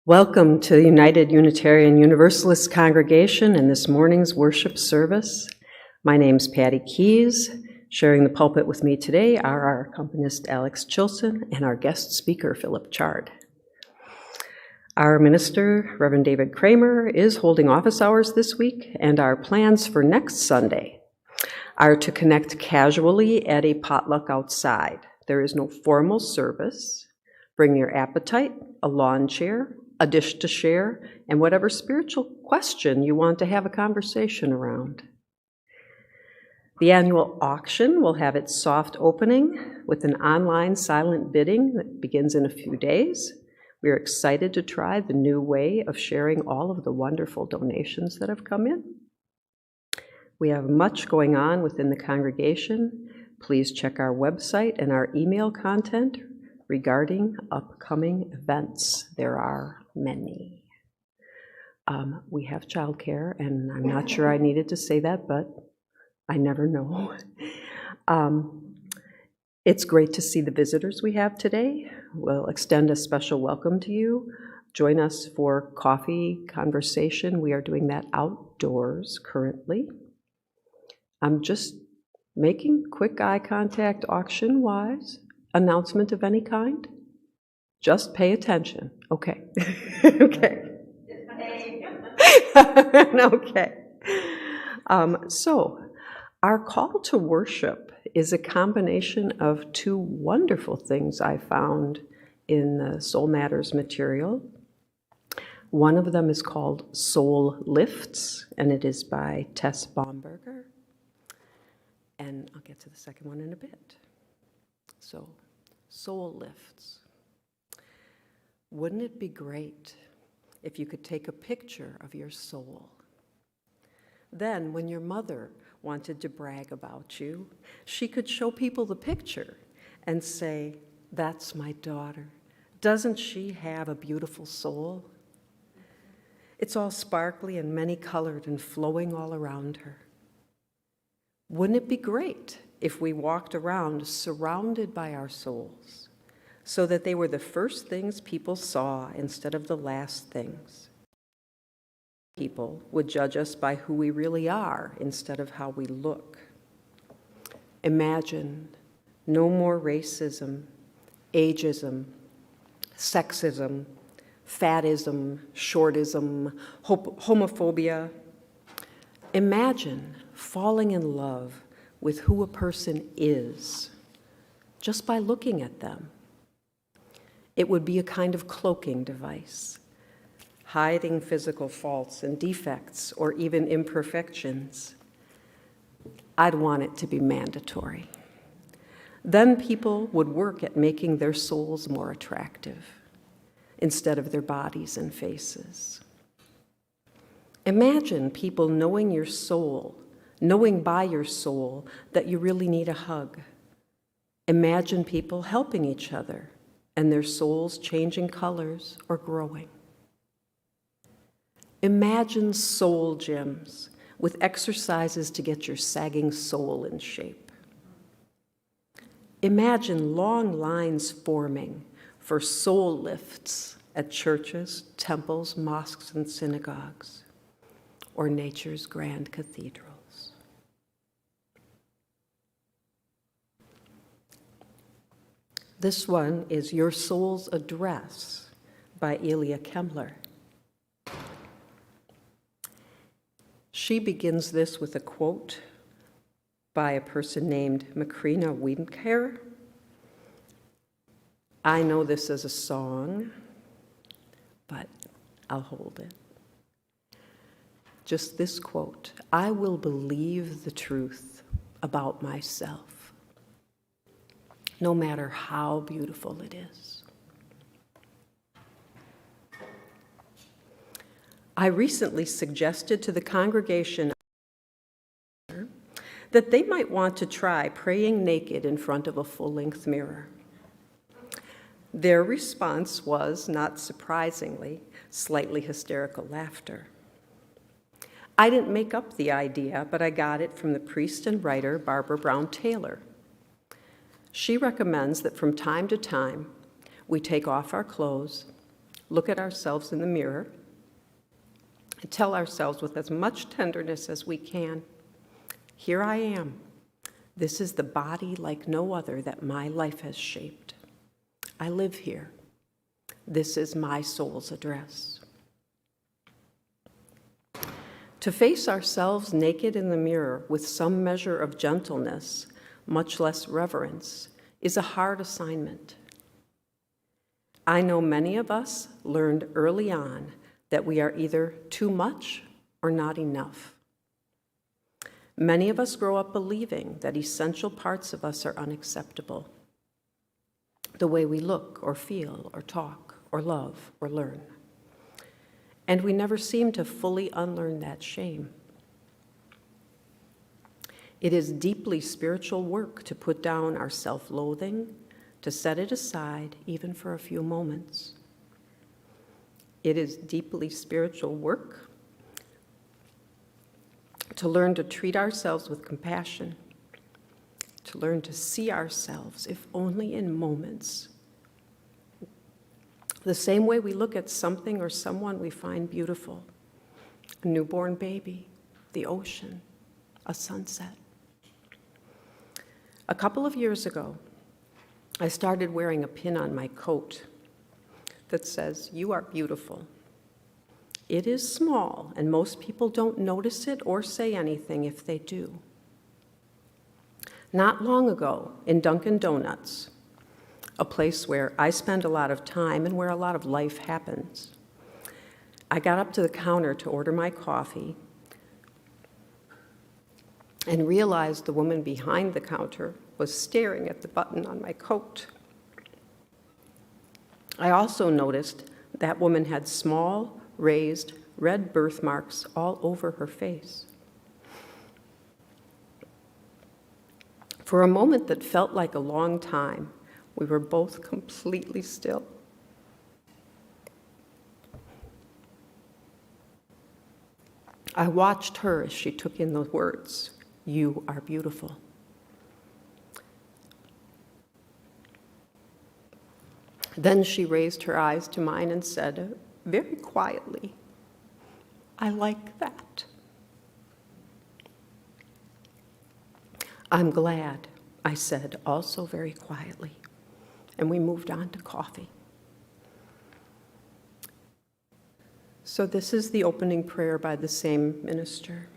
Welcome to the United Unitarian Universalist Congregation and this morning's worship service. My name's Patti Kies. Sharing the pulpit with me today are our accompanist Alex Chilsen and our guest speaker Phillip Chard. Our minister, Reverend David Kramer, is holding office hours this week, and our plans for next Sunday are to connect casually at a potluck outside. There is no formal service. Bring your appetite, a lawn chair, a dish to share, and whatever spiritual question you want to have a conversation around. The annual auction will have its soft opening with an online silent bidding that begins in a few days. We are excited to try the new way of sharing all of the wonderful donations that have come in. We have much going on within the congregation. Please check our website and our email content regarding upcoming events. There are many. We have childcare, and I'm not sure I needed to say that, but I never know. It's great to see the visitors we have today. We'll extend a special welcome to you. Join us for coffee conversation. We are doing that outdoors currently. I'm just making quick eye contact auction-wise. Announcement of any kind? Just pay attention. Okay. Okay. Okay. So, our call to worship is a combination of two wonderful things I found in the Soul Matters material. One of them is called Soul Lifts, and it is by Tess Baumberger. And I'll get to the second one in a bit. So, soul lifts. Wouldn't it be great if you could take a picture of your soul? Then, when your mother wanted to brag about you, she could show people the picture and say, "That's my daughter. Doesn't she have a beautiful soul?" It's all sparkly and many-colored and flowing all around her. Wouldn't it be great if we walked around surrounded by our souls, so that they were the first things people saw instead of the last things? People would judge us by who we really are instead of how we look. Imagine no more racism, ageism, sexism, fatism, shortism, homophobia. Imagine falling in love with who a person is, just by looking at them. It would be a kind of cloaking device, hiding physical faults and defects, or even imperfections. I'd want it to be mandatory. Then people would work at making their souls more attractive, instead of their bodies and faces. Imagine people knowing your soul, knowing by your soul that you really need a hug. Imagine people helping each other and their souls changing colors or growing. Imagine soul gyms with exercises to get your sagging soul in shape. Imagine long lines forming for soul lifts at churches, temples, mosques, and synagogues, or nature's grand cathedrals. This one is Your Soul's Address by Elia Kemmler. She begins this with a quote by a person named Macrina Wiedenker. I know this as a song, but I'll hold it. Just this quote: "I will believe the truth about myself, no matter how beautiful it is." I recently suggested to the congregation that they might want to try praying naked in front of a full-length mirror. Their response was, not surprisingly, slightly hysterical laughter. I didn't make up the idea, but I got it from the priest and writer Barbara Brown Taylor. She recommends that from time to time we take off our clothes, look at ourselves in the mirror and tell ourselves with as much tenderness as we can, here I am. This is the body like no other that my life has shaped. I live here. This is my soul's address. To face ourselves naked in the mirror with some measure of gentleness, much less reverence, is a hard assignment. I know many of us learned early on that we are either too much or not enough. Many of us grow up believing that essential parts of us are unacceptable. The way we look or feel or talk or love or learn. And we never seem to fully unlearn that shame. It is deeply spiritual work to put down our self-loathing, to set it aside even for a few moments. It is deeply spiritual work to learn to treat ourselves with compassion, to learn to see ourselves, if only in moments, the same way we look at something or someone we find beautiful, a newborn baby, the ocean, a sunset. A couple of years ago, I started wearing a pin on my coat that says, "You are beautiful." It is small, and most people don't notice it or say anything if they do. Not long ago, in Dunkin' Donuts, a place where I spend a lot of time and where a lot of life happens, I got up to the counter to order my coffee and realized the woman behind the counter was staring at the button on my coat. I also noticed that woman had small, raised, red birthmarks all over her face. For a moment that felt like a long time, we were both completely still. I watched her as she took in the words, "You are beautiful." Then she raised her eyes to mine and said, very quietly, "I like that." "I'm glad," I said, also very quietly, and we moved on to coffee. So this is the opening prayer by the same minister.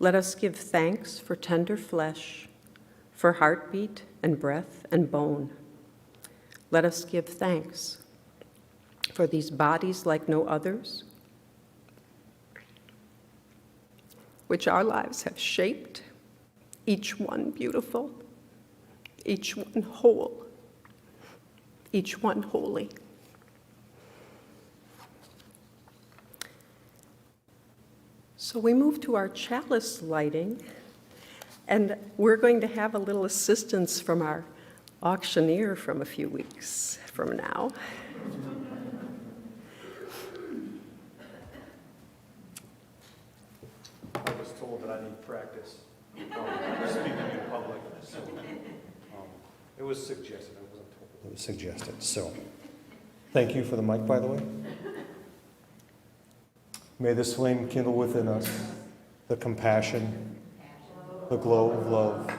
Let us give thanks for tender flesh, for heartbeat and breath and bone. Let us give thanks for these bodies like no others, which our lives have shaped, each one beautiful, each one whole, each one holy. So we move to our chalice lighting, and we're going to have a little assistance from our auctioneer from a few weeks from now. I was told that I need practice speaking in public, so it was suggested. I wasn't told. It was suggested. So, thank you for the mic, by the way. May this flame kindle within us the compassion, the glow of love.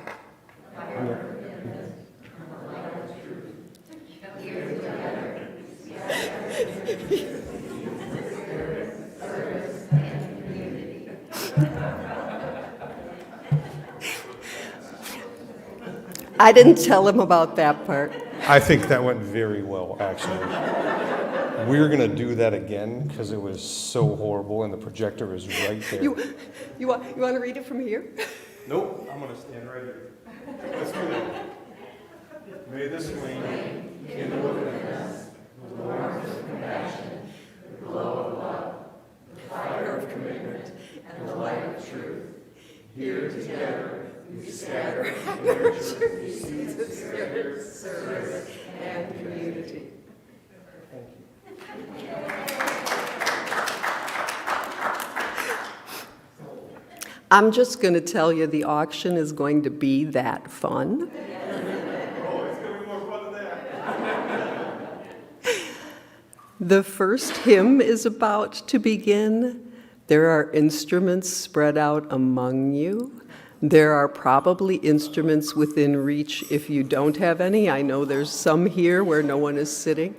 I didn't tell him about that part. I think that went very well, actually. We're going to do that again because it was so horrible and the projector is right there. You want to read it from here? Nope, I'm going to stand right here. Let's do that. May this flame kindle within us the warmth of compassion, the glow of love, the fire of commitment, and the light of truth. Here together we scatter and nurture these seeds of spirit, service, and community. Thank you. I'm just going to tell you the auction is going to be that fun. Oh, it's going to be more fun than that. The first hymn is about to begin. There are instruments spread out among you. There are probably instruments within reach if you don't have any. I know there's some here where no one is sitting.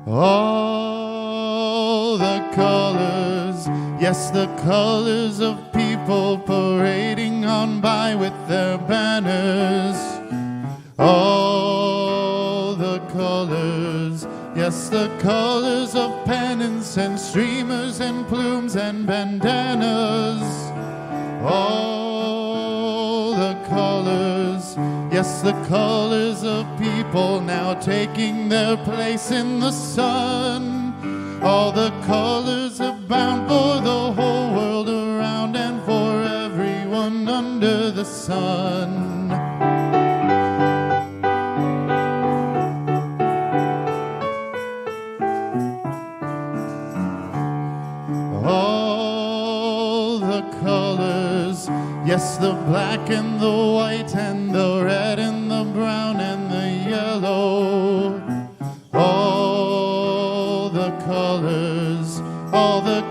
All the colors, yes, the colors of people parading on by with their banners. All the colors, yes, the colors of pennants and streamers and plumes and bandanas. All the colors, yes, the colors of people now taking their place in the sun. All the colors are bound for the whole world around and for everyone under the sun. All the colors, yes, the black and the white and the red and the brown and the yellow. All the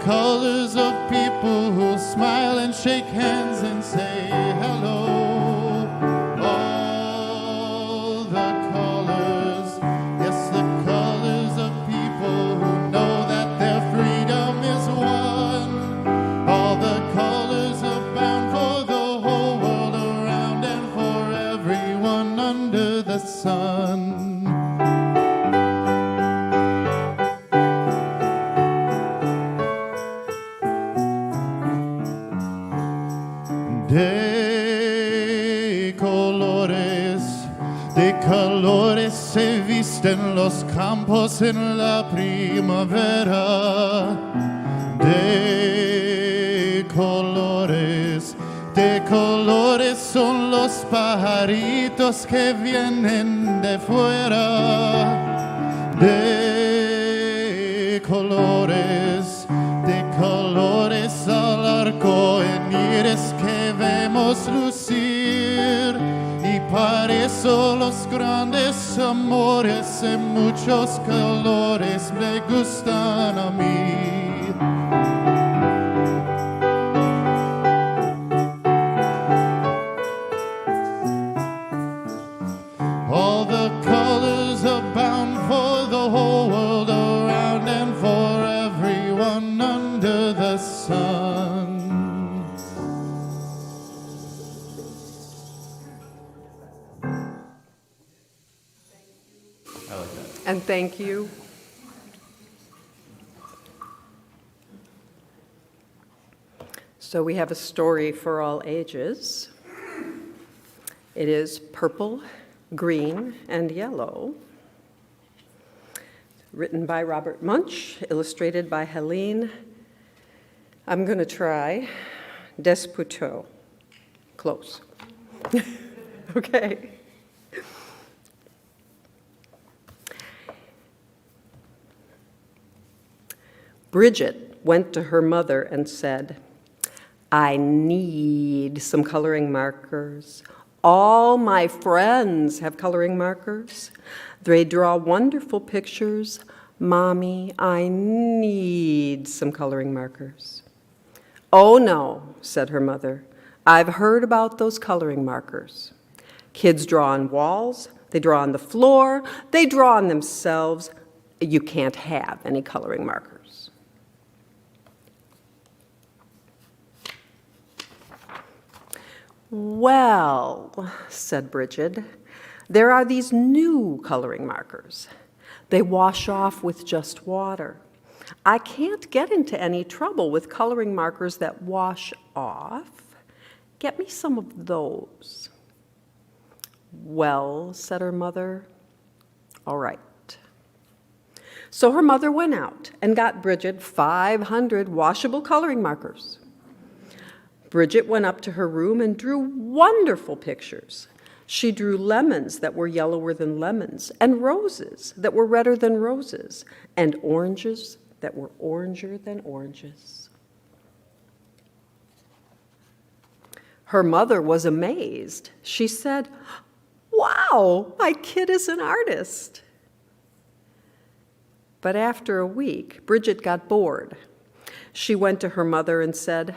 colors of people who smile and shake hands and say hello. All the colors, yes, the colors of people who know that their freedom is won. All the colors are bound for the whole world around and for everyone under the sun. De colores se visten los campos en la primavera. De colores son los pajaritos que vienen de fuera. De colores al arco en iris que vemos lucir. Y para eso los grandes amores en muchos colores me gustan a mí. All the colors are bound for the whole world around and for everyone under the sun. I like that. And thank you. So we have a story for all ages. It is purple, green, and yellow. Written by Robert Munch, illustrated by Helene. I'm going to try Desputo. Close. Okay. Bridget went to her mother and said, I need some coloring markers. All my friends have coloring markers. They draw wonderful pictures. Mommy, I need some coloring markers. Oh no, said her mother. I've heard about those coloring markers. Kids draw on walls, They draw on the floor. They draw on themselves. You can't have any coloring markers. Well, said Bridget, there are these new coloring markers. They wash off with just water. I can't get into any trouble with coloring markers that wash off. Get me some of those. Well, said her mother, all right. So her mother went out and got Bridget 500 washable coloring markers. Bridget went up to her room and drew wonderful pictures. She drew lemons that were yellower than lemons, and roses that were redder than roses, and oranges that were oranger than oranges. Her mother was amazed. She said, "Wow, my kid is an artist." But after a week, Bridget got bored. She went to her mother and said,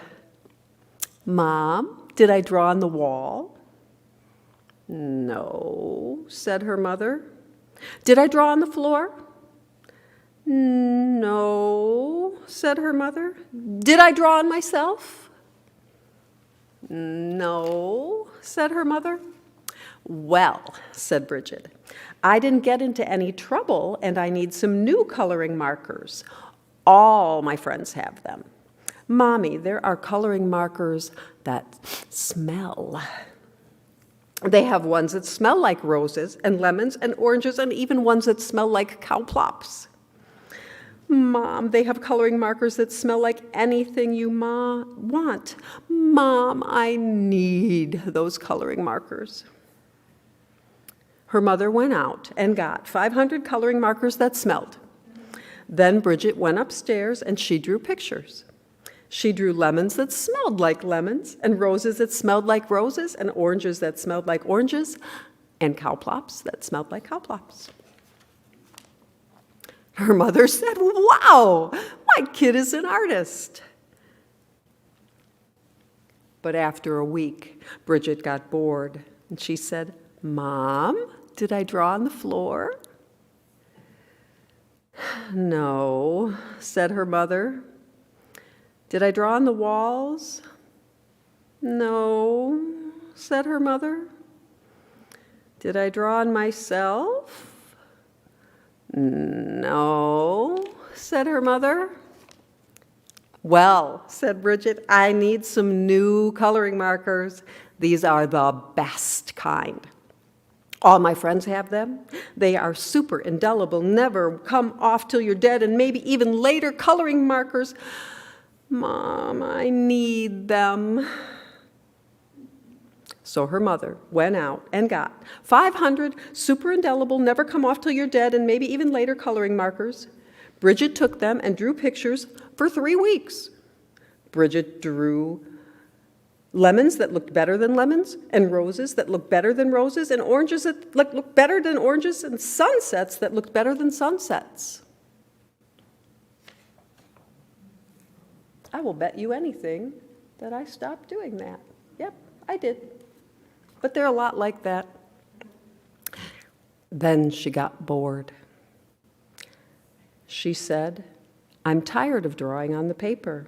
"Mom, did I draw on the wall?" "No," said her mother. "Did I draw on the floor?" "No," said her mother. "Did I draw on myself?" "No," said her mother. "Well," said Bridget, "I didn't get into any trouble, and I need some new coloring markers. All my friends have them. Mommy, there are coloring markers that smell. They have ones that smell like roses and lemons and oranges and even ones that smell like cow plops. Mom, they have coloring markers that smell like anything you want. Mom, I need those coloring markers." Her mother went out and got 500 coloring markers that smelled. Then Bridget went upstairs and she drew pictures. She drew lemons that smelled like lemons, and roses that smelled like roses, and oranges that smelled like oranges, and cow plops that smelled like cow plops. Her mother said, "Wow, my kid is an artist." But after a week, Bridget got bored, and she said, "Mom, did I draw on the floor?" "No," said her mother. "Did I draw on the walls?" "No," said her mother. "Did I draw on myself?" "No," said her mother. "Well," said Bridget, "I need some new coloring markers. These are the best kind. All my friends have them. They are super indelible, never come off till you're dead, and maybe even later coloring markers. Mom, I need them." So her mother went out and got 500 super indelible, never come off till you're dead, and maybe even later coloring markers. Bridget took them and drew pictures for 3 weeks. Bridget drew lemons that looked better than lemons, and roses that looked better than roses, and oranges that looked better than oranges, and sunsets that looked better than sunsets. I will bet you anything that I stopped doing that. Yep, I did. But they're a lot like that. Then she got bored. She said, "I'm tired of drawing on the paper,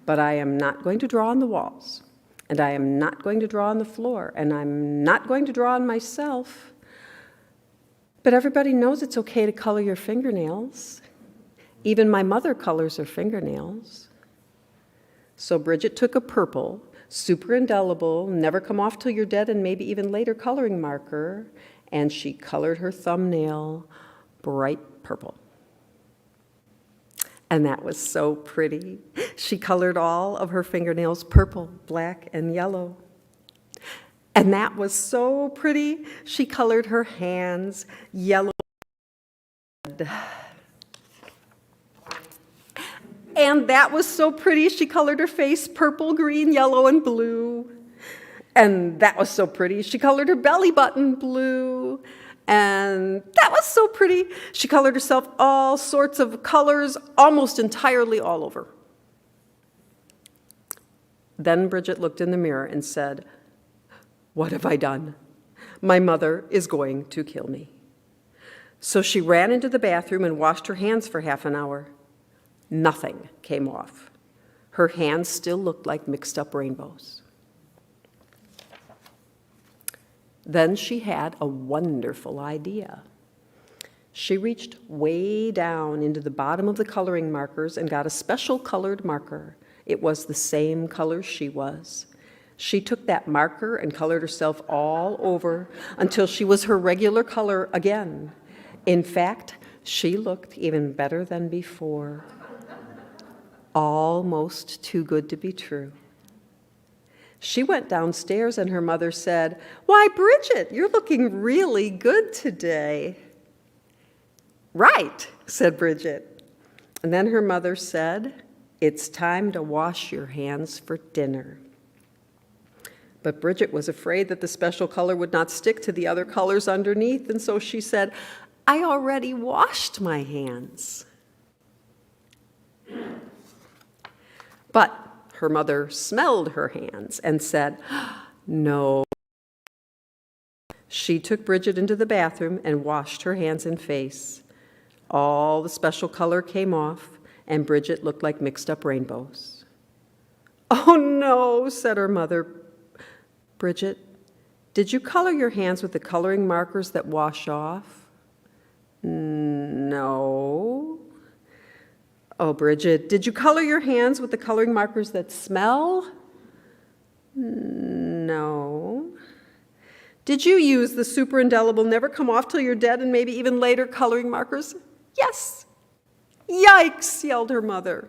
but I am not going to draw on the walls, and I am not going to draw on the floor, and I'm not going to draw on myself. But everybody knows it's okay to color your fingernails. Even my mother colors her fingernails." So Bridget took a purple, super indelible, never come off till you're dead, and maybe even later coloring marker, and she colored her thumbnail bright purple. And that was so pretty. She colored all of her fingernails purple, black, and yellow. And that was so pretty. She colored her hands yellow. And that was so pretty. She colored her face purple, green, yellow, and blue. And that was so pretty. She colored her belly button blue. And that was so pretty. She colored herself all sorts of colors, almost entirely all over. Then Bridget looked in the mirror and said, "What have I done? My mother is going to kill me. So she ran into the bathroom and washed her hands for half an hour. Nothing came off. Her hands still looked like mixed up rainbows. Then she had a wonderful idea. She reached way down into the bottom of the coloring markers and got a special colored marker. It was the same color she was. She took that marker and colored herself all over until she was her regular color again. In fact, she looked even better than before. Almost too good to be true. She went downstairs and her mother said, "Why, Bridget, you're looking really good today." "Right," said Bridget. And then her mother said, "It's time to wash your hands for dinner." But Bridget was afraid that the special color would not stick to the other colors underneath, and so she said, "I already washed my hands." But her mother smelled her hands and said, "No." She took Bridget into the bathroom and washed her hands and face. All the special color came off, and Bridget looked like mixed up rainbows. "Oh no," said her mother. "Bridget, did you color your hands with the coloring markers that wash off?" "No." "Oh, Bridget, did you color your hands with the coloring markers that smell?" "No." "Did you use the super indelible, never come off till you're dead, and maybe even later coloring markers?" "Yes." "Yikes," yelled her mother.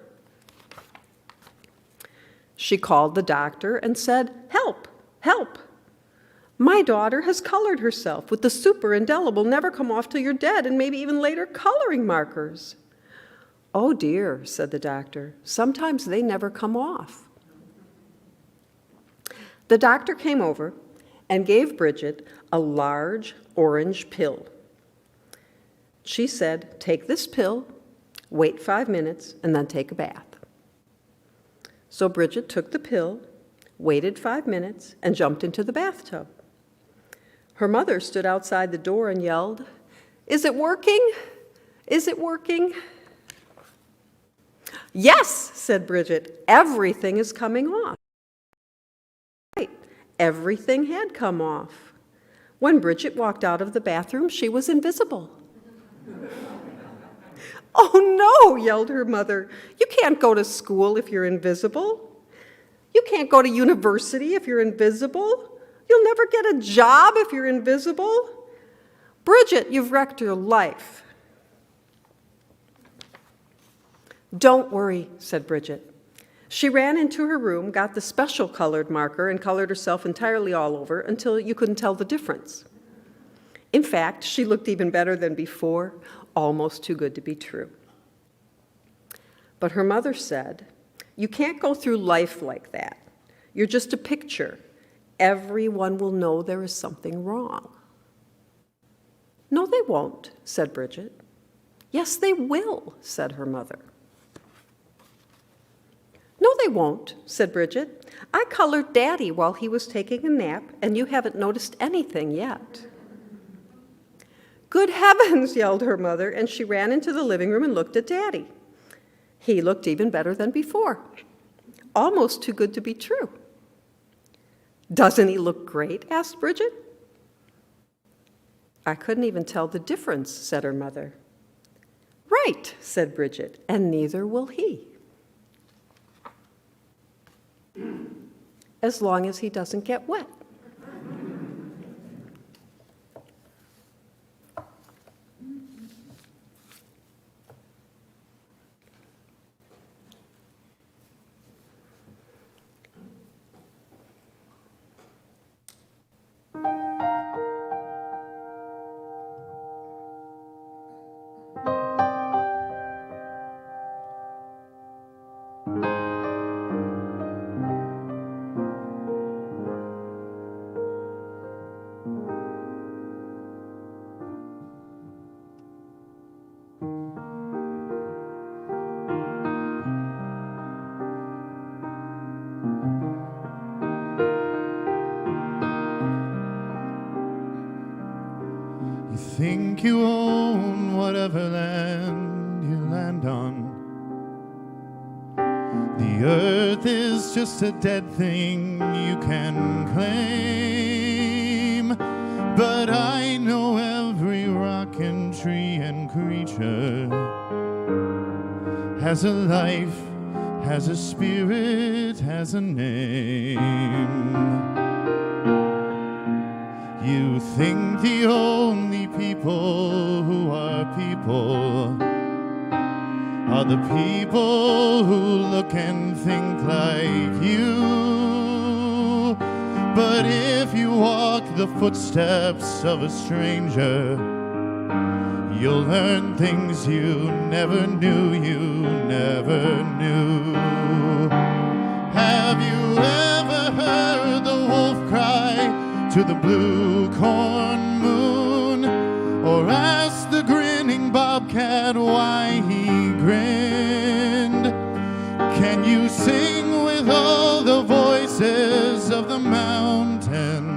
She called the doctor and said, "Help, help. My daughter has colored herself with the super indelible, never come off till you're dead, and maybe even later coloring markers." "Oh dear," said the doctor, "sometimes they never come off." The doctor came over and gave Bridget a large orange pill. She said, "Take this pill, wait 5 minutes, and then take a bath." So Bridget took the pill, waited 5 minutes, and jumped into the bathtub. Her mother stood outside the door and yelled, "Is it working? Is it working?" "Yes," said Bridget, "everything is coming off." Right, everything had come off. When Bridget walked out of the bathroom, she was invisible. "Oh no," yelled her mother. "You can't go to school if you're invisible. You can't go to university if you're invisible. You'll never get a job if you're invisible. Bridget, you've wrecked your life." "Don't worry," said Bridget. She ran into her room, got the special colored marker, and colored herself entirely all over until you couldn't tell the difference. In fact, she looked even better than before, almost too good to be true. But her mother said, "You can't go through life like that. You're just a picture. Everyone will know there is something wrong." "No, they won't," said Bridget. "Yes, they will," said her mother. "No, they won't," said Bridget. "I colored Daddy while he was taking a nap, and you haven't noticed anything yet." "Good heavens," yelled her mother, and she ran into the living room and looked at Daddy. He looked even better than before, almost too good to be true. "Doesn't he look great?" asked Bridget. "I couldn't even tell the difference," said her mother. "Right," said Bridget, "and neither will he. As long as he doesn't get wet." think you own whatever land you land on. The earth is just a dead thing you can claim. But I know every rock and tree and creature has a life, has a spirit, has a name. You think the only people who are people are the people who look and think like you. But if you walk the footsteps of a stranger, you'll learn things you never knew, Have you ever heard the wolf cry to the blue corn moon? Or ask the grinning bobcat why he grinned? Can you sing with all the voices of the mountain?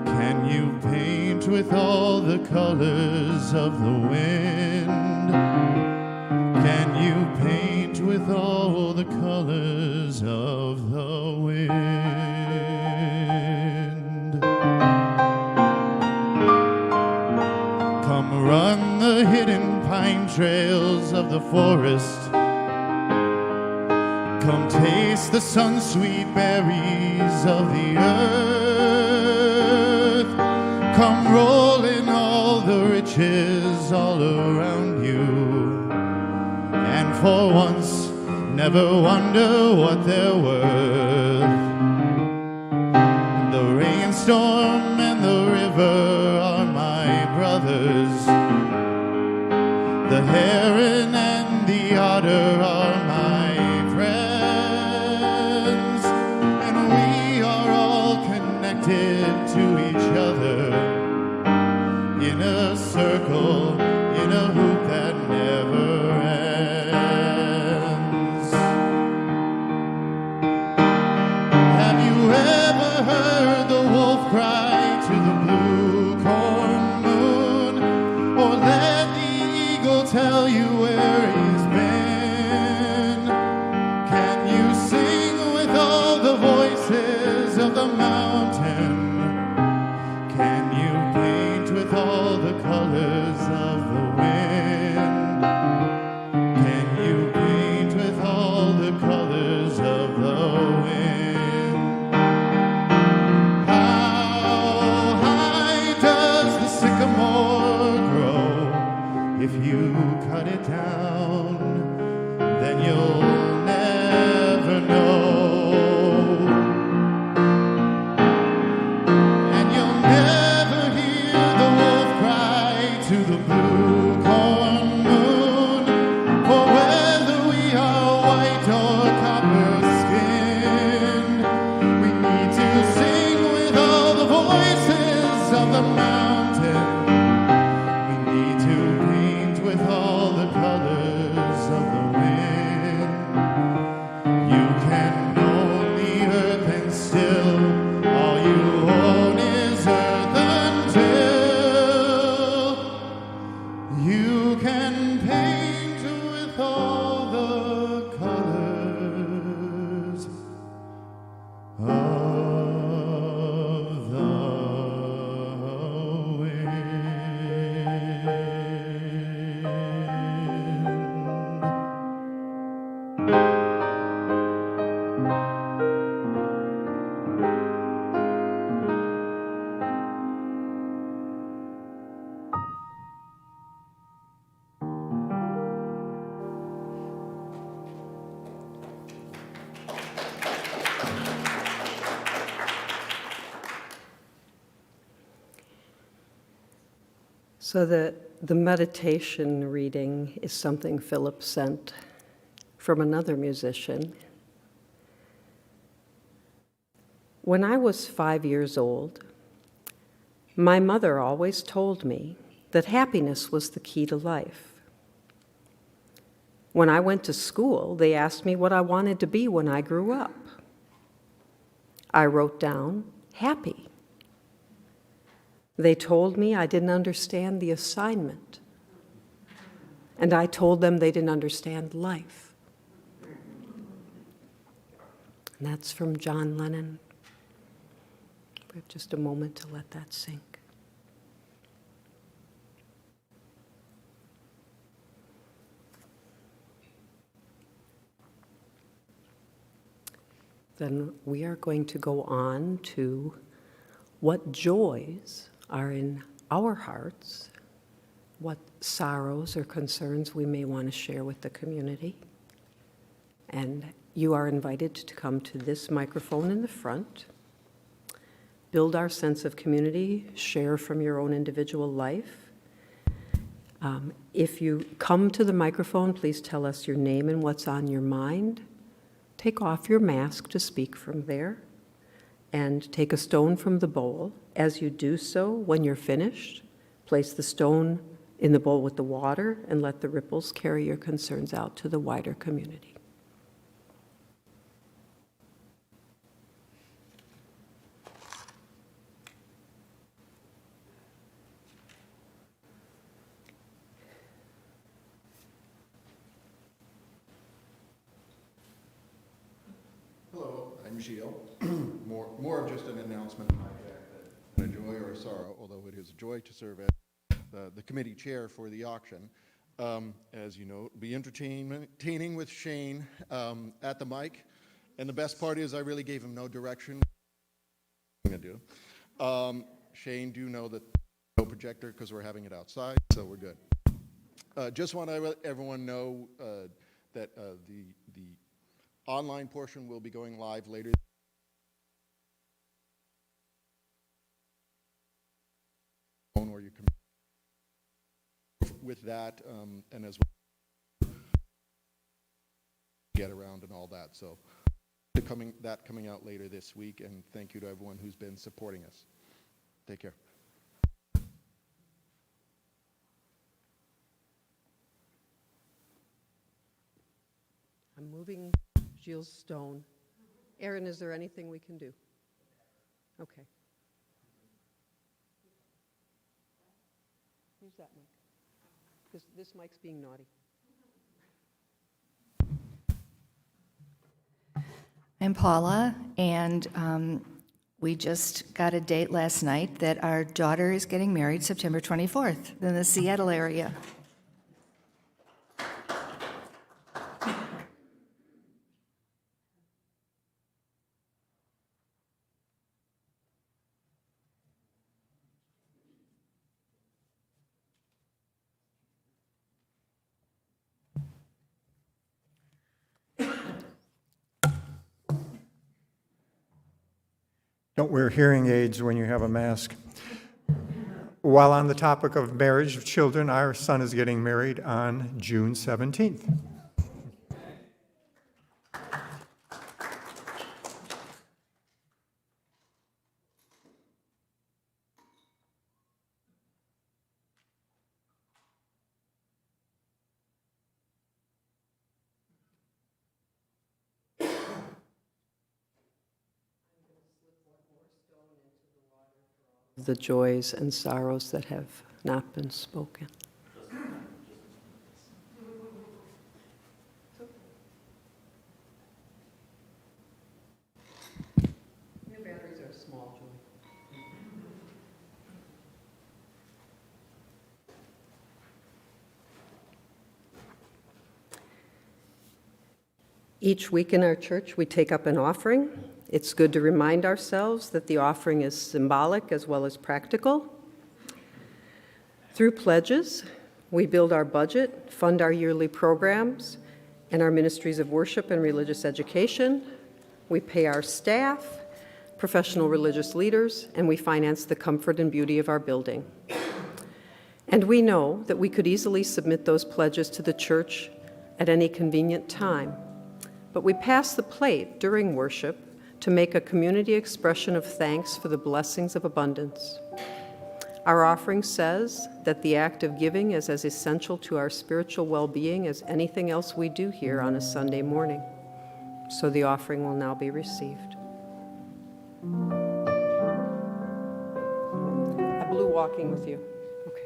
Can you paint with all the colors of the wind? Can you paint with all the colors of the wind? Come run the hidden pine trails of the forest. Come taste the sun-sweet berries of the earth. Come roll in all the riches all around you. And for once, never wonder what they're worth. The rainstorm and the river are my brothers. The heron and the otter are my friends. And we are all connected to each other in a circle, in a hoop that never ends. Have you ever heard the wolf cry to the blue corn moon? Or let the eagle tell you where he's been? Can you sing with all the voices of the mountain? Can you paint with all the colors of the wind? Can you paint with all the colors of the wind? How high does the sycamore grow? If you cut it down, then you'll never know. And you'll never hear the wolf cry to the blue corn moon. For whether we are white or copper skinned, we need to sing with all the voices of the mountain. We need to paint with all the colors of the wind. You can own the earth and still all you own is earth until you can paint with all the colors of the wind. So the meditation reading is something Phillip sent from another musician. When I was 5 years old, my mother always told me that happiness was the key to life. When I went to school, they asked me what I wanted to be when I grew up. I wrote down happy. They told me I didn't understand the assignment, and I told them they didn't understand life. And that's from John Lennon. We have just a moment to let that sink. Then we are going to go on to what joys are in our hearts, what sorrows or concerns we may want to share with the community. And you are invited to come to this microphone in the front, build our sense of community, share from your own individual life. If you come to the microphone, please tell us your name and what's on your mind. Take off your mask to speak from there, and take a stone from the bowl. As you do so, when you're finished, place the stone in the bowl with the water and let the ripples carry your concerns out to the wider community. Hello, I'm Gilles. more of just an announcement than a joy or a sorrow, although it is a joy to serve as the committee chair for the auction. As you know, be entertaining with Shane at the mic. And the best part is I really gave him no direction. I'm going to do. Shane, do know that no projector because we're having it outside, so we're good. Just want to let everyone know that the online portion will be going live later. Or you can with that, and as well get around and all that. So coming out later this week, and thank you to everyone who's been supporting us. Take care. I'm moving Gilles' stone. Aaron, is there anything we can do? Okay. Use that mic, because this mic's being naughty. I'm Paula, and we just got a date last night that our daughter is getting married September 24th in the Seattle area. Don't wear hearing aids when you have a mask. While on the topic of marriage of children, our son is getting married on June 17th. The joys and sorrows that have not been spoken. Your batteries are small, Joy. Each week in our church, we take up an offering. It's good to remind ourselves that the offering is symbolic as well as practical. Through pledges, we build our budget, fund our yearly programs, and our ministries of worship and religious education. We pay our staff, professional religious leaders, and we finance the comfort and beauty of our building. And we know that we could easily submit those pledges to the church at any convenient time, but we pass the plate during worship to make a community expression of thanks for the blessings of abundance. Our offering says that the act of giving is as essential to our spiritual well-being as anything else we do here on a Sunday morning. So the offering will now be received. A blue walking with you. Okay.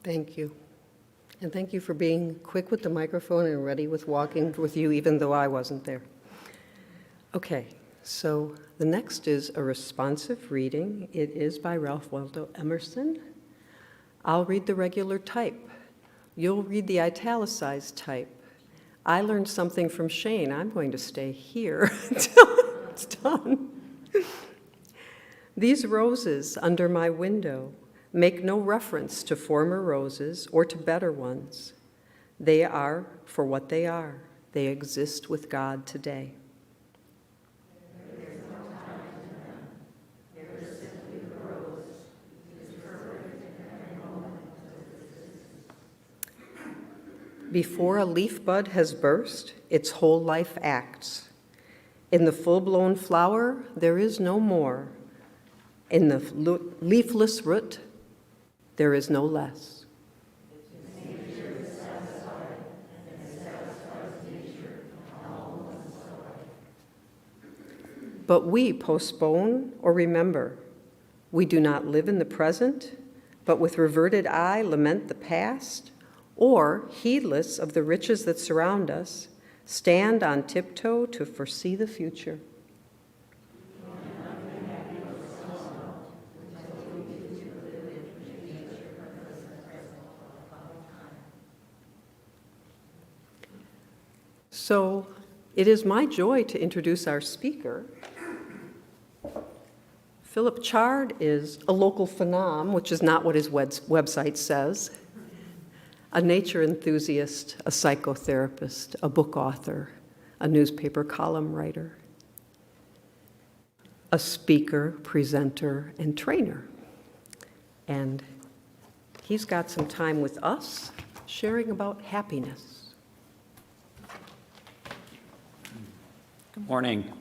Thank you. And thank you for being quick with the microphone and ready with walking with you, even though I wasn't there. Okay, so the next is a responsive reading. It is by Ralph Waldo Emerson. I'll read the regular type. You'll read the italicized type. I learned something from Shane. I'm going to stay here until it's done. These roses under my window make no reference to former roses or to better ones. They are for what they are. They exist with God today. Before a leaf bud has burst, its whole life acts. In the full-blown flower, there is no more. In the leafless root, there is no less. But we postpone or remember. We do not live in the present, but with reverted eye lament the past, or, heedless of the riches that surround us, stand on tiptoe to foresee the future. So it is my joy to introduce our speaker. Phillip Chard is a local phenom, which is not what his website says, a nature enthusiast, a psychotherapist, a book author, a newspaper column writer, a speaker, presenter, and trainer. And he's got some time with us sharing about happiness. Good morning.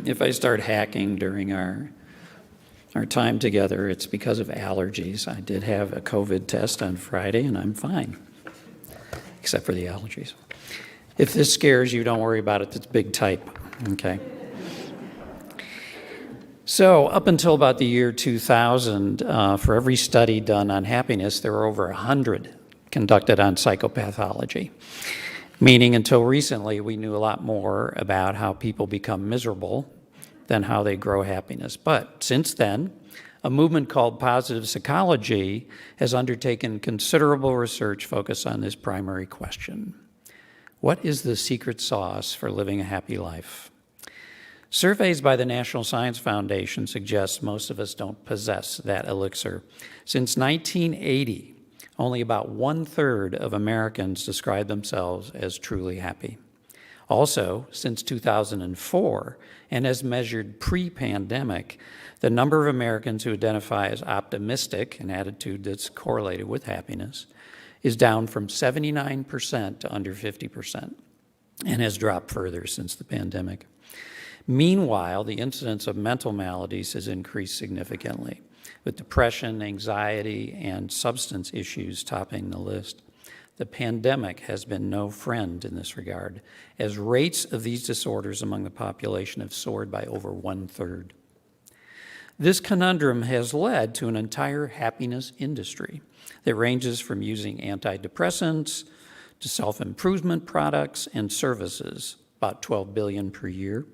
If I start hacking during our time together, it's because of allergies. I did have a COVID test on Friday, and I'm fine, except for the allergies. If this scares you, don't worry about it. It's big type, okay? So up until about the year 2000, for every study done on happiness, there were over 100 conducted on psychopathology. Meaning until recently, we knew a lot more about how people become miserable than how they grow happiness. But since then, a movement called positive psychology has undertaken considerable research focused on this primary question. What is the secret sauce for living a happy life? Surveys by the National Science Foundation suggest most of us don't possess that elixir. Since 1980, only about 1/3 of Americans describe themselves as truly happy. Also, since 2004, and as measured pre-pandemic, the number of Americans who identify as optimistic, an attitude that's correlated with happiness, is down from 79% to under 50%, and has dropped further since the pandemic. Meanwhile, the incidence of mental maladies has increased significantly, with depression, anxiety, and substance issues topping the list. The pandemic has been no friend in this regard, as rates of these disorders among the population have soared by over 1/3. This conundrum has led to an entire happiness industry that ranges from using antidepressants to self-improvement products and services, about $12 billion per year,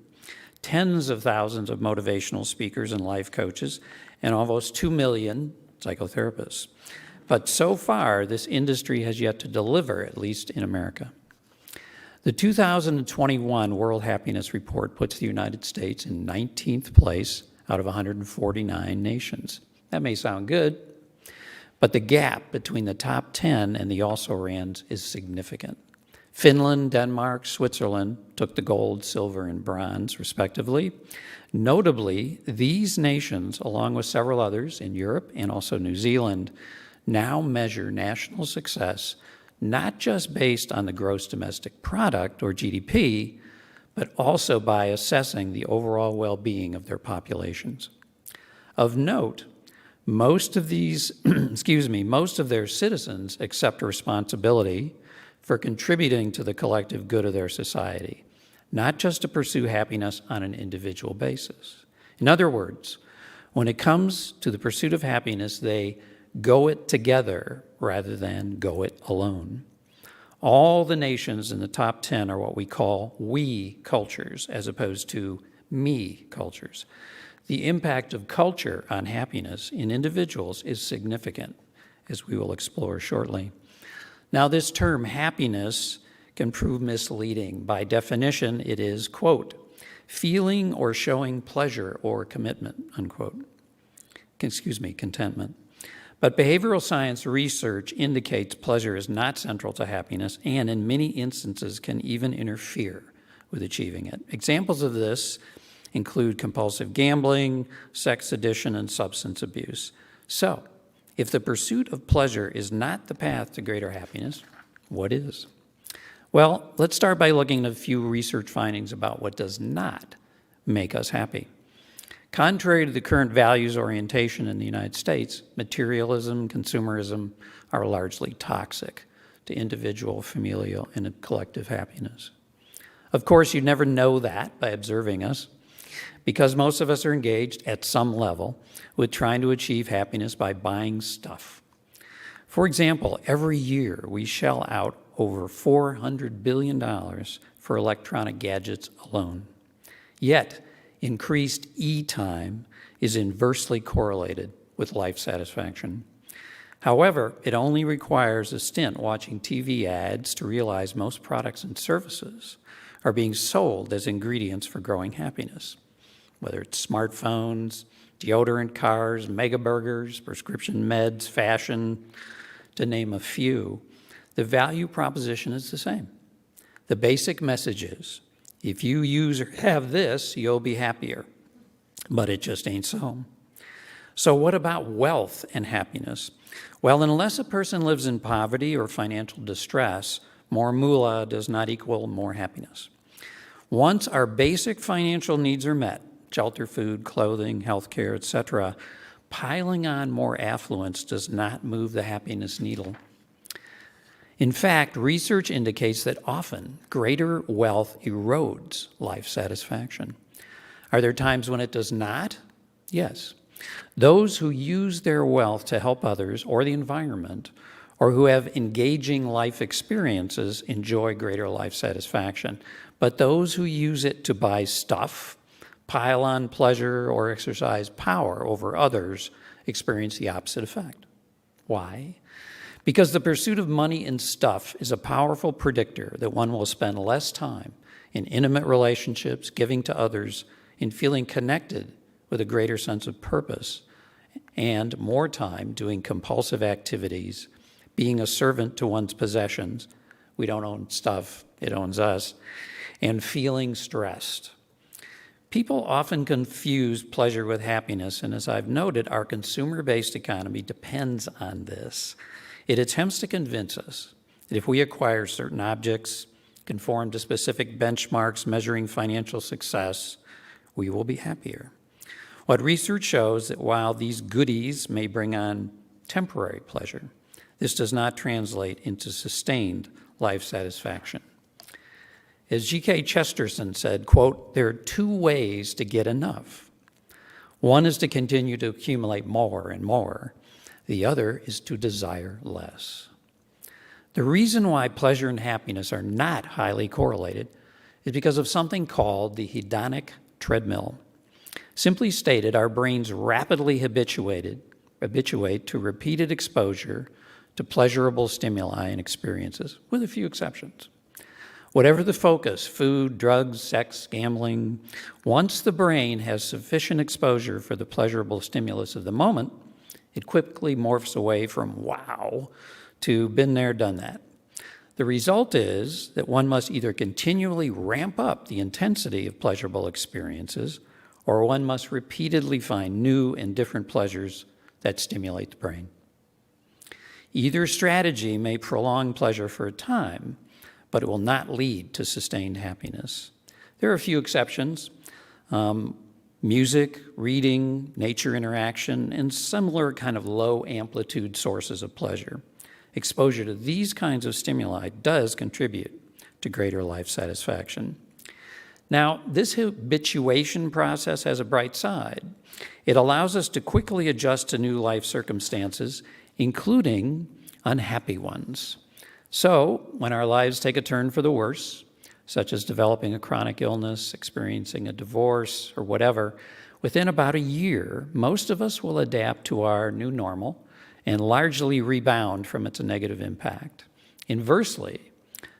tens of thousands of motivational speakers and life coaches, and almost 2 million psychotherapists. But so far, this industry has yet to deliver, at least in America. The 2021 World Happiness Report puts the United States in 19th place out of 149 nations. That may sound good, but the gap between the top 10 and the also-rans is significant. Finland, Denmark, Switzerland took the gold, silver, and bronze, respectively. Notably, these nations, along with several others in Europe and also New Zealand, now measure national success not just based on the gross domestic product, or GDP, but also by assessing the overall well-being of their populations. Of note, most of these, most of their citizens accept responsibility for contributing to the collective good of their society, not just to pursue happiness on an individual basis. In other words, when it comes to the pursuit of happiness, they go it together rather than go it alone. All the nations in the top 10 are what we call we cultures, as opposed to me cultures. The impact of culture on happiness in individuals is significant, as we will explore shortly. Now, this term happiness can prove misleading. By definition, it is, quote, feeling or showing pleasure or commitment, unquote. Contentment. But behavioral science research indicates pleasure is not central to happiness and in many instances can even interfere with achieving it. Examples of this include compulsive gambling, sex addiction, and substance abuse. So, if the pursuit of pleasure is not the path to greater happiness, what is? Well, let's start by looking at a few research findings about what does not make us happy. Contrary to the current values orientation in the United States, materialism, consumerism are largely toxic to individual, familial, and collective happiness. Of course, you'd never know that by observing us, because most of us are engaged at some level with trying to achieve happiness by buying stuff. For example, every year we shell out over $400 billion for electronic gadgets alone. Yet, increased e-time is inversely correlated with life satisfaction. However, it only requires a stint watching TV ads to realize most products and services are being sold as ingredients for growing happiness, whether it's smartphones, deodorant, cars, mega burgers, prescription meds, fashion, to name a few. The value proposition is the same. The basic message is, if you use or have this, you'll be happier. But it just ain't so. So what about wealth and happiness? Well, unless a person lives in poverty or financial distress, more moolah does not equal more happiness. Once our basic financial needs are met, shelter, food, clothing, health care, etc., piling on more affluence does not move the happiness needle. In fact, research indicates that often greater wealth erodes life satisfaction. Are there times when it does not? Yes. Those who use their wealth to help others or the environment, or who have engaging life experiences, enjoy greater life satisfaction. But those who use it to buy stuff, pile on pleasure, or exercise power over others experience the opposite effect. Why? Because the pursuit of money and stuff is a powerful predictor that one will spend less time in intimate relationships, giving to others, in feeling connected with a greater sense of purpose, and more time doing compulsive activities, being a servant to one's possessions. We don't own stuff, it owns us. and feeling stressed. People often confuse pleasure with happiness, and as I've noted, our consumer-based economy depends on this. It attempts to convince us that if we acquire certain objects, conform to specific benchmarks measuring financial success, we will be happier. What research shows that while these goodies may bring on temporary pleasure, this does not translate into sustained life satisfaction. As G.K. Chesterton said, quote, "There are two ways to get enough. One is to continue to accumulate more and more. The other is to desire less." The reason why pleasure and happiness are not highly correlated is because of something called the hedonic treadmill. Simply stated, our brains rapidly habituate to repeated exposure to pleasurable stimuli and experiences, with a few exceptions. Whatever the focus, food, drugs, sex, gambling, once the brain has sufficient exposure for the pleasurable stimulus of the moment, it quickly morphs away from wow to been there, done that. The result is that one must either continually ramp up the intensity of pleasurable experiences, or one must repeatedly find new and different pleasures that stimulate the brain. Either strategy may prolong pleasure for a time, but it will not lead to sustained happiness. There are a few exceptions. Music, reading, nature interaction, and similar kind of low amplitude sources of pleasure. Exposure to these kinds of stimuli does contribute to greater life satisfaction. Now, this habituation process has a bright side. It allows us to quickly adjust to new life circumstances, including unhappy ones. So, when our lives take a turn for the worse, such as developing a chronic illness, experiencing a divorce, or whatever, within about a year, most of us will adapt to our new normal and largely rebound from its negative impact. Inversely,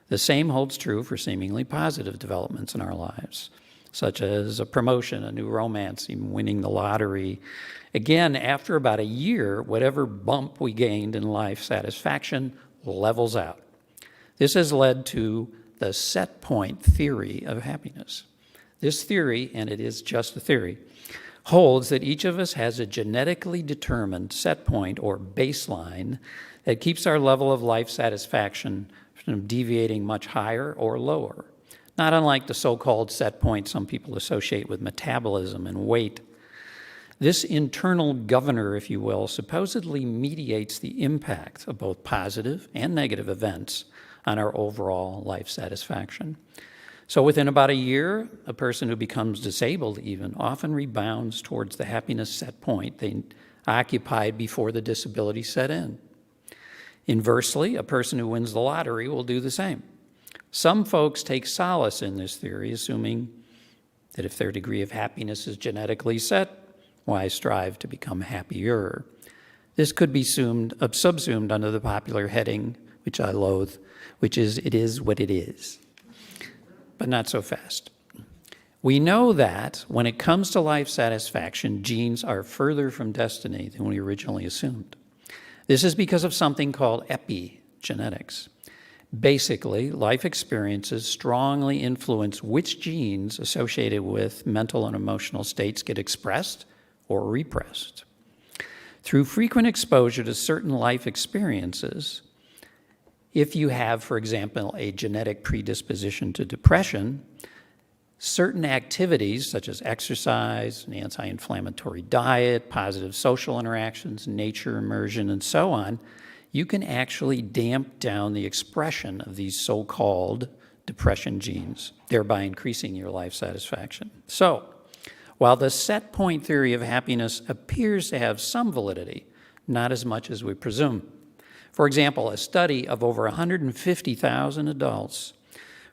the same holds true for seemingly positive developments in our lives, such as a promotion, a new romance, even winning the lottery. Again, after about a year, whatever bump we gained in life satisfaction levels out. This has led to the set point theory of happiness. This theory, and it is just a theory, holds that each of us has a genetically determined set point or baseline that keeps our level of life satisfaction from deviating much higher or lower, not unlike the so-called set point some people associate with metabolism and weight. This internal governor, if you will, supposedly mediates the impact of both positive and negative events on our overall life satisfaction. So within about a year, a person who becomes disabled even often rebounds towards the happiness set point they occupied before the disability set in. Inversely, a person who wins the lottery will do the same. Some folks take solace in this theory, assuming that if their degree of happiness is genetically set, why strive to become happier? This could be subsumed under the popular heading, which I loathe, which is, it is what it is. But not so fast. We know that when it comes to life satisfaction, genes are further from destiny than we originally assumed. This is because of something called epigenetics. Basically, life experiences strongly influence which genes associated with mental and emotional states get expressed or repressed. Through frequent exposure to certain life experiences, if you have, for example, a genetic predisposition to depression, certain activities such as exercise, an anti-inflammatory diet, positive social interactions, nature immersion, and so on, you can actually damp down the expression of these so-called depression genes, thereby increasing your life satisfaction. So, while the set point theory of happiness appears to have some validity, not as much as we presume. For example, a study of over 150,000 adults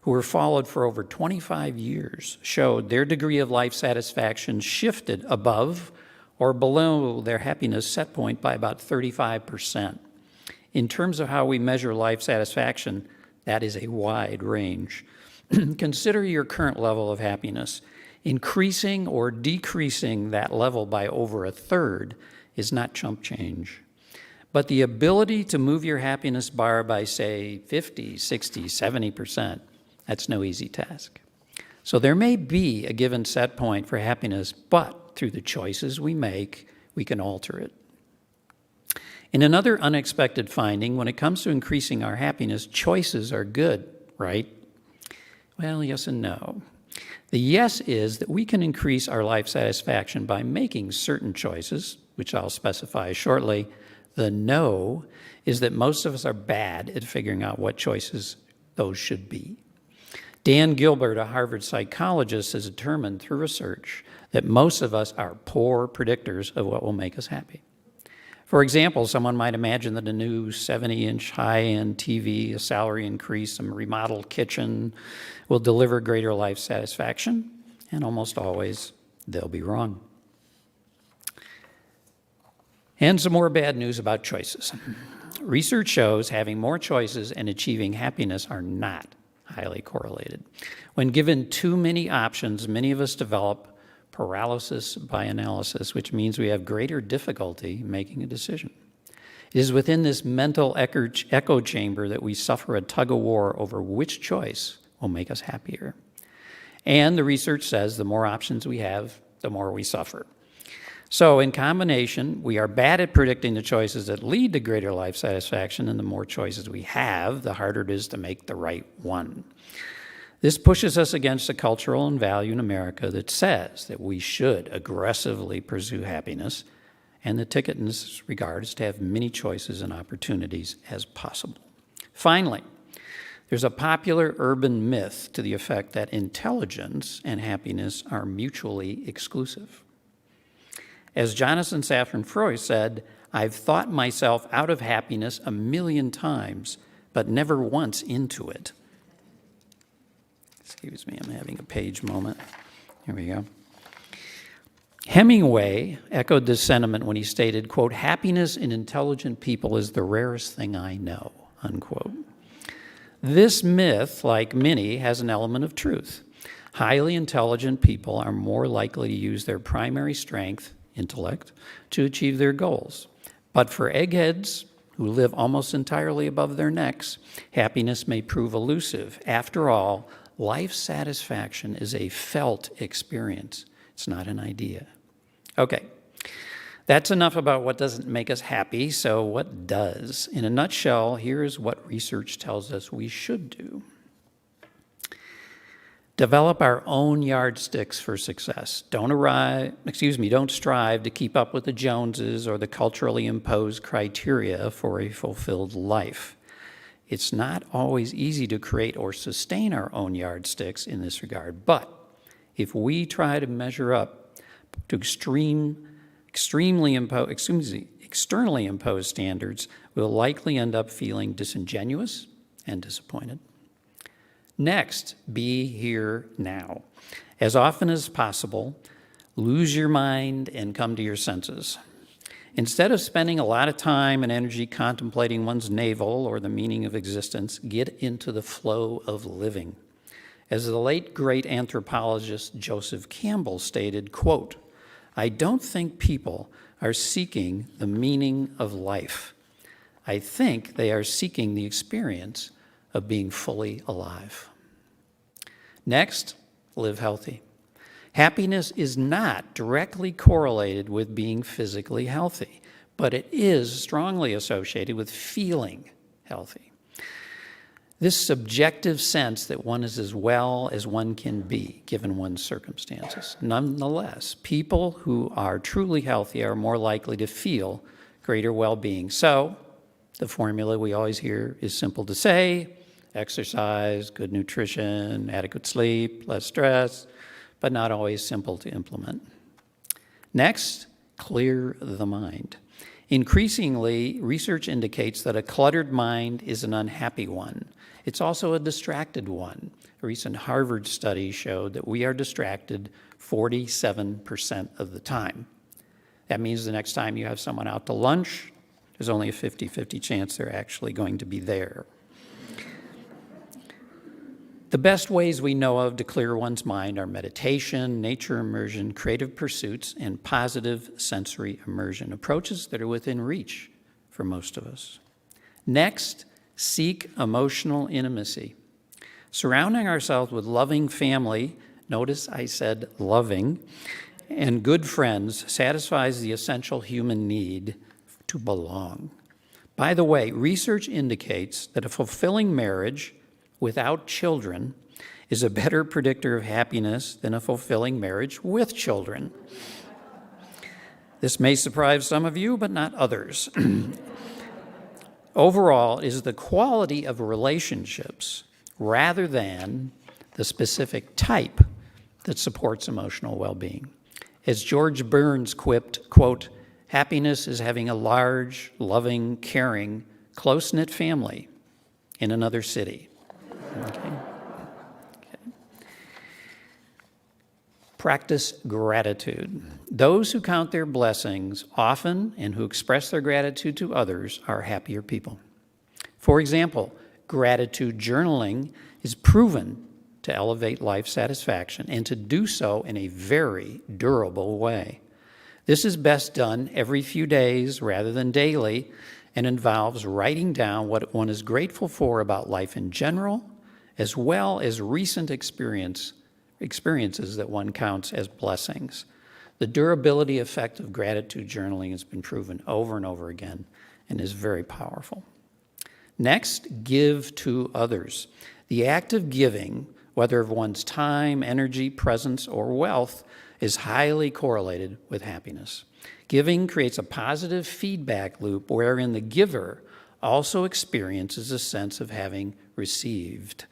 who were followed for over 25 years showed their degree of life satisfaction shifted above or below their happiness set point by about 35%. In terms of how we measure life satisfaction, that is a wide range. Consider your current level of happiness. Increasing or decreasing that level by over a third is not chump change. But the ability to move your happiness bar by, say, 50, 60, 70%, that's no easy task. So there may be a given set point for happiness, but through the choices we make, we can alter it. In another unexpected finding, when it comes to increasing our happiness, choices are good, right? Well, yes and no. The yes is that we can increase our life satisfaction by making certain choices, which I'll specify shortly. The no is that most of us are bad at figuring out what choices those should be. Dan Gilbert, a Harvard psychologist, has determined through research that most of us are poor predictors of what will make us happy. For example, someone might imagine that a new 70-inch high-end TV, a salary increase, some remodeled kitchen will deliver greater life satisfaction, and almost always they'll be wrong. And some more bad news about choices. Research shows having more choices and achieving happiness are not highly correlated. When given too many options, many of us develop paralysis by analysis, which means we have greater difficulty making a decision. It is within this mental echo chamber that we suffer a tug-of-war over which choice will make us happier. And the research says the more options we have, the more we suffer. So in combination, we are bad at predicting the choices that lead to greater life satisfaction, and the more choices we have, the harder it is to make the right one. This pushes us against a cultural and value in America that says that we should aggressively pursue happiness, and the ticket in this regard is to have many choices and opportunities as possible. Finally, there's a popular urban myth to the effect that intelligence and happiness are mutually exclusive. As Jonathan Safran Foer said, "I've thought myself out of happiness 1,000,000 times, but never once into it." Excuse me, I'm having a page moment. Here we go. Hemingway echoed this sentiment when he stated, quote, "Happiness in intelligent people is the rarest thing I know," unquote. This myth, like many, has an element of truth. Highly intelligent people are more likely to use their primary strength, intellect, to achieve their goals. But for eggheads who live almost entirely above their necks, happiness may prove elusive. After all, life satisfaction is a felt experience. It's not an idea. Okay, that's enough about what doesn't make us happy, so what does? In a nutshell, here is what research tells us we should do. Develop our own yardsticks for success. Don't strive to keep up with the Joneses or the culturally imposed criteria for a fulfilled life. It's not always easy to create or sustain our own yardsticks in this regard, but if we try to measure up to externally imposed standards, we'll likely end up feeling disingenuous and disappointed. Next, be here now. As often as possible, lose your mind and come to your senses. Instead of spending a lot of time and energy contemplating one's navel or the meaning of existence, get into the flow of living. As the late great anthropologist Joseph Campbell stated, quote, "I don't think people are seeking the meaning of life. I think they are seeking the experience of being fully alive." Next, live healthy. Happiness is not directly correlated with being physically healthy, but it is strongly associated with feeling healthy. This subjective sense that one is as well as one can be, given one's circumstances. Nonetheless, people who are truly healthy are more likely to feel greater well-being. So, the formula we always hear is simple to say: exercise, good nutrition, adequate sleep, less stress, but not always simple to implement. Next, clear the mind. Increasingly, research indicates that a cluttered mind is an unhappy one. It's also a distracted one. A recent Harvard study showed that we are distracted 47% of the time. That means the next time you have someone out to lunch, there's only a 50-50 chance they're actually going to be there. The best ways we know of to clear one's mind are meditation, nature immersion, creative pursuits, and positive sensory immersion, approaches that are within reach for most of us. Next, seek emotional intimacy. Surrounding ourselves with loving family notice I said loving, and good friends satisfies the essential human need to belong. By the way, research indicates that a fulfilling marriage without children is a better predictor of happiness than a fulfilling marriage with children. This may surprise some of you, but not others. Overall, it is the quality of relationships rather than the specific type that supports emotional well-being. As George Burns quipped, quote, "Happiness is having a large, loving, caring, close-knit family in another city." Okay. Practice gratitude. Those who count their blessings often and who express their gratitude to others are happier people. For example, gratitude journaling is proven to elevate life satisfaction and to do so in a very durable way. This is best done every few days rather than daily and involves writing down what one is grateful for about life in general, as well as recent experiences that one counts as blessings. The durability effect of gratitude journaling has been proven over and over again and is very powerful. Next, give to others. The act of giving, whether of one's time, energy, presence, or wealth, is highly correlated with happiness. Giving creates a positive feedback loop wherein the giver also experiences a sense of having received.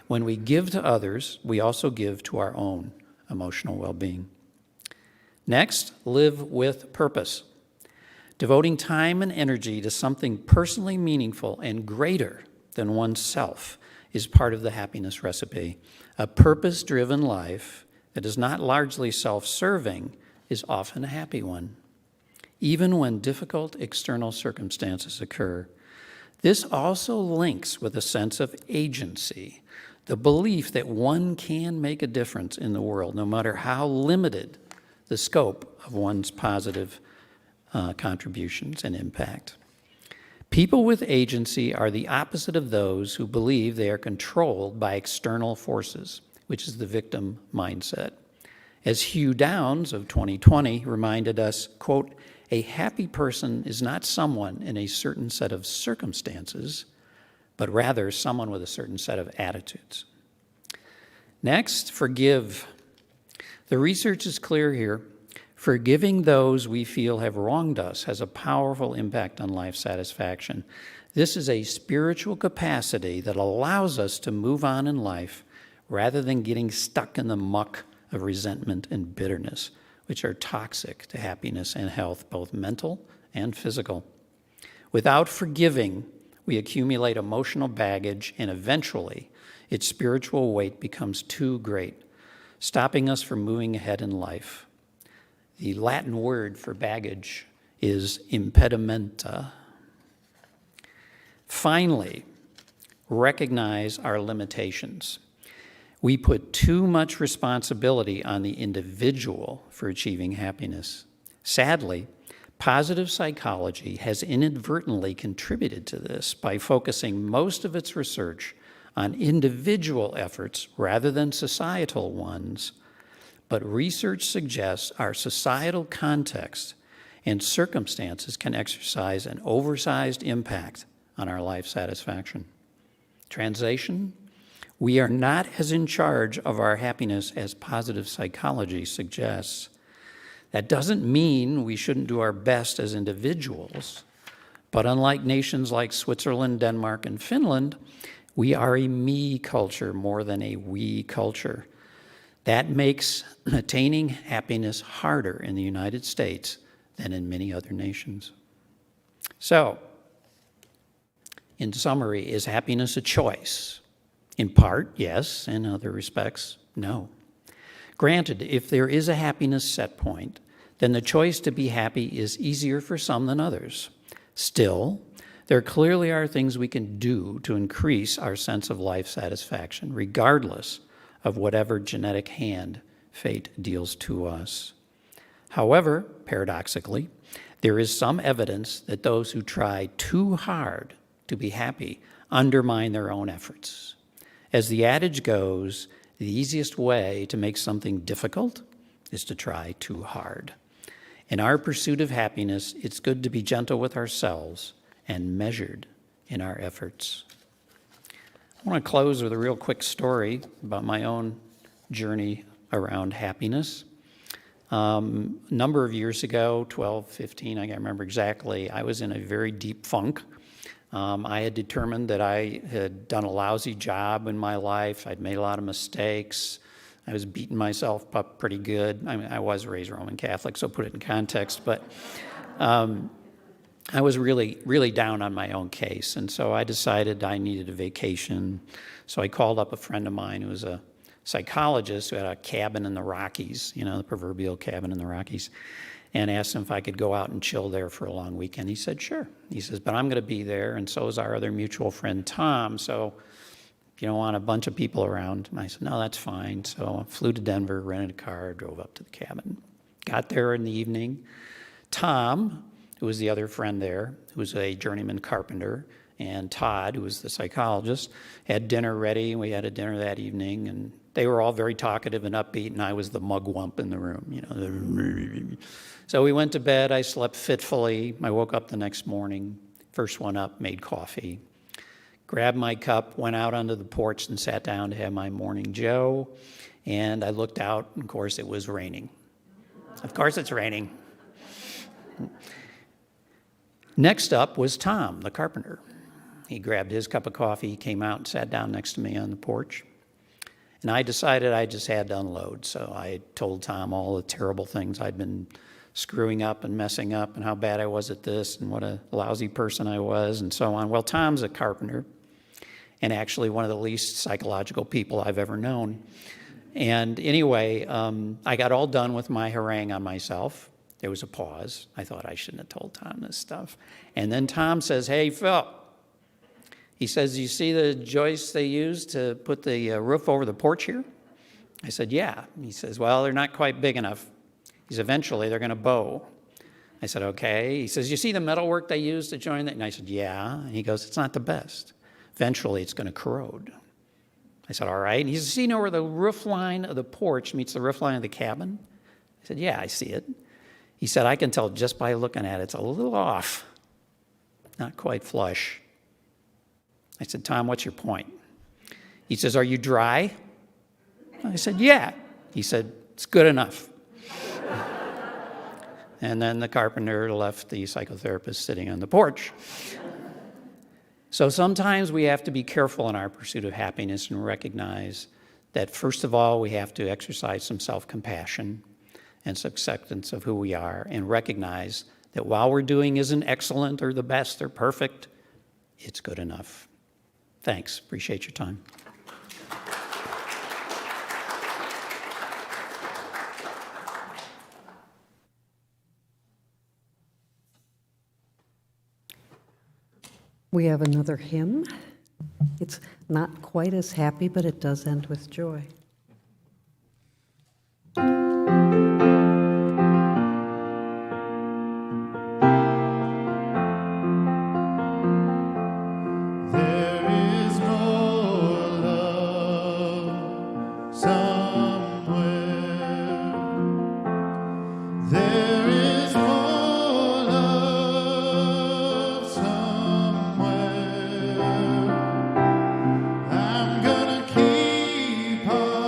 When we give to others, we also give to our own emotional well-being. Next, live with purpose. Devoting time and energy to something personally meaningful and greater than oneself is part of the happiness recipe. A purpose-driven life that is not largely self-serving is often a happy one, even when difficult external circumstances occur. This also links with a sense of agency, the belief that one can make a difference in the world, no matter how limited the scope of one's positive contributions and impact. People with agency are the opposite of those who believe they are controlled by external forces, which is the victim mindset. As Hugh Downs of 2020 reminded us, quote, "A happy person is not someone in a certain set of circumstances, but rather someone with a certain set of attitudes." Next, forgive. The research is clear here. Forgiving those we feel have wronged us has a powerful impact on life satisfaction. This is a spiritual capacity that allows us to move on in life rather than getting stuck in the muck of resentment and bitterness, which are toxic to happiness and health, both mental and physical. Without forgiving, we accumulate emotional baggage, and eventually its spiritual weight becomes too great, stopping us from moving ahead in life. The Latin word for baggage is impedimenta. Finally, recognize our limitations. We put too much responsibility on the individual for achieving happiness. Sadly, positive psychology has inadvertently contributed to this by focusing most of its research on individual efforts rather than societal ones. But research suggests our societal context and circumstances can exercise an oversized impact on our life satisfaction. Translation: we are not as in charge of our happiness as positive psychology suggests. That doesn't mean we shouldn't do our best as individuals, but unlike nations like Switzerland, Denmark, and Finland, we are a me culture more than a we culture. That makes attaining happiness harder in the United States than in many other nations. So, in summary, is happiness a choice? In part, yes. In other respects, no. Granted, if there is a happiness set point, then the choice to be happy is easier for some than others. Still, there clearly are things we can do to increase our sense of life satisfaction, regardless of whatever genetic hand fate deals to us. However, paradoxically, there is some evidence that those who try too hard to be happy undermine their own efforts. As the adage goes, The easiest way to make something difficult is to try too hard. In our pursuit of happiness, it's good to be gentle with ourselves and measured in our efforts. I want to close with a real quick story about my own journey around happiness. A number of years ago, 12, 15, I can't remember exactly, I was in a very deep funk. I had determined that I had done a lousy job in my life. I'd made a lot of mistakes. I was beating myself up pretty good. I mean, I was raised Roman Catholic, so put it in context. But I was really, really down on my own case. And so I decided I needed a vacation. So I called up a friend of mine who was a psychologist who had a cabin in the Rockies, you know, the proverbial cabin in the Rockies, and asked him if I could go out and chill there for a long weekend. He said, sure. He says, but I'm going to be there, and so is our other mutual friend, Tom, so you don't want a bunch of people around. And I said, no, that's fine. So I flew to Denver, rented a car, drove up to the cabin. Got there in the evening. Tom, who was the other friend there, who was a journeyman carpenter, and Todd, who was the psychologist, had dinner ready. We had a dinner that evening, and they were all very talkative and upbeat, and I was the mugwump in the room, you know. So we went to bed. I slept fitfully. I woke up the next morning, first one up, made coffee, grabbed my cup, went out onto the porch and sat down to have my morning joe, and I looked out, and of course it was raining. Of course it's raining. Next up was Tom, the carpenter. He grabbed his cup of coffee, came out and sat down next to me on the porch. And I decided I just had to unload. So I told Tom all the terrible things I'd been screwing up and messing up and how bad I was at this and what a lousy person I was and so on. Well, Tom's a carpenter and actually one of the least psychological people I've ever known. And anyway, I got all done with my harangue on myself. There was a pause. I thought I shouldn't have told Tom this stuff. And then Tom says, hey, Phil. He says, you see the joists they use to put the roof over the porch here? I said, yeah. He says, well, they're not quite big enough. He says, eventually they're going to bow. I said, okay. He says, you see the metalwork they use to join that? And I said, yeah. And he goes, it's not the best. Eventually it's going to corrode. I said, all right. And he says, see, you know where the roof line of the porch meets the roof line of the cabin? I said, yeah, I see it. He said, I can tell just by looking at it, it's a little off, not quite flush. I said, Tom, what's your point? He says, are you dry? I said, yeah. He said, it's good enough. And then the carpenter left the psychotherapist sitting on the porch. So sometimes we have to be careful in our pursuit of happiness and recognize that, first of all, we have to exercise some self-compassion and some acceptance of who we are and recognize that while we're doing isn't excellent or the best or perfect, it's good enough. Thanks. Appreciate your time. We have another hymn. It's not quite as happy, but it does end with joy. I'm gonna keep on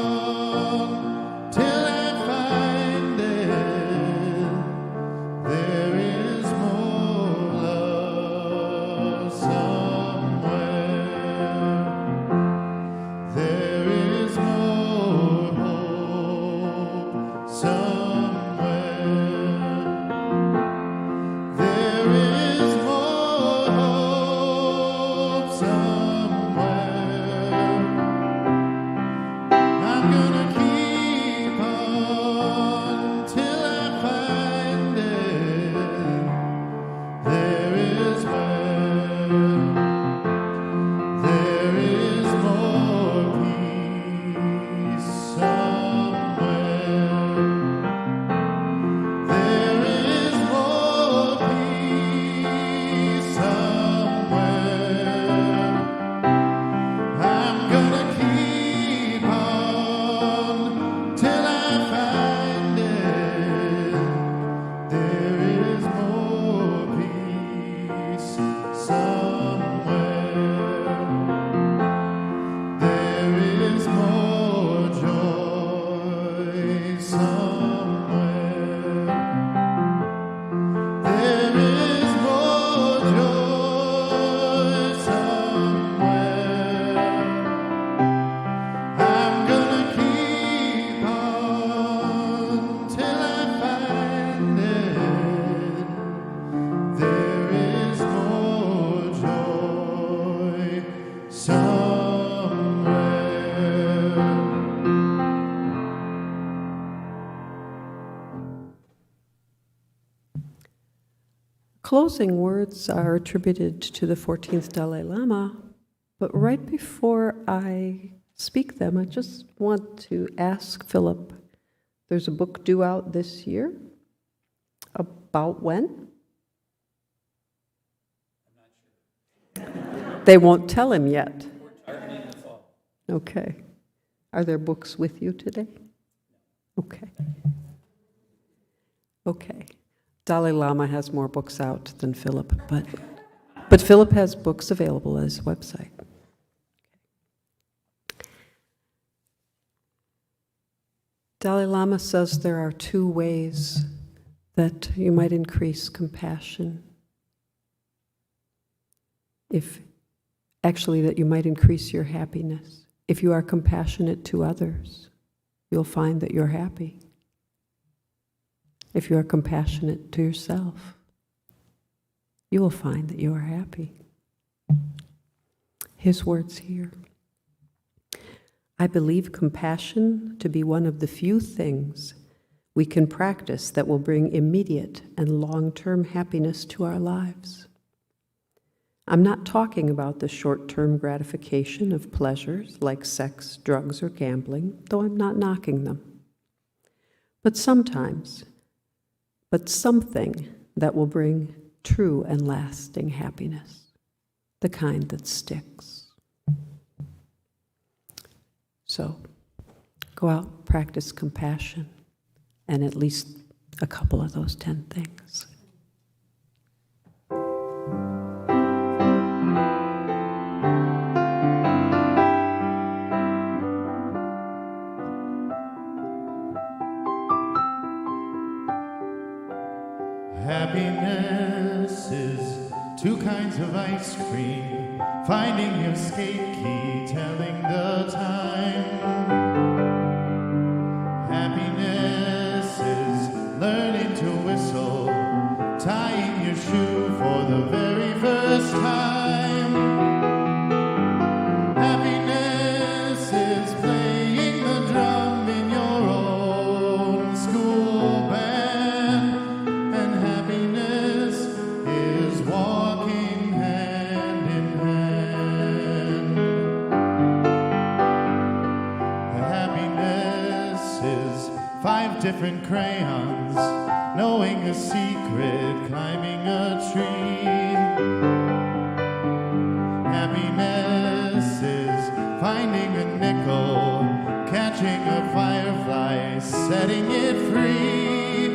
closing words are attributed to the 14th Dalai Lama, but right before I speak them, I just want to ask Philip, there's a book due out this year. About when? I'm not sure. They won't tell him yet. We're targeting the fall. Okay. Are there books with you today? Okay. Okay. Dalai Lama has more books out than Philip, but Philip has books available at his website. Dalai Lama says there are two ways that you might increase compassion. That you might increase your happiness. If you are compassionate to others, you'll find that you're happy. If you are compassionate to yourself, you will find that you are happy. His words here. I believe compassion to be one of the few things we can practice that will bring immediate and long-term happiness to our lives. I'm not talking about the short-term gratification of pleasures like sex, drugs, or gambling, though I'm not knocking them. But something that will bring true and lasting happiness, the kind that sticks. So, go out, practice compassion, and at least a couple of those 10 things. Happiness is 2 kinds of ice cream, finding your skate key, telling the time. Happiness is learning to whistle, tying your shoe for the very first time. Happiness is playing the drum in your own school band. And happiness is walking hand in hand. Happiness is 5 different crayons, knowing a secret, climbing a tree. Happiness is finding a nickel, catching a firefly, setting it free.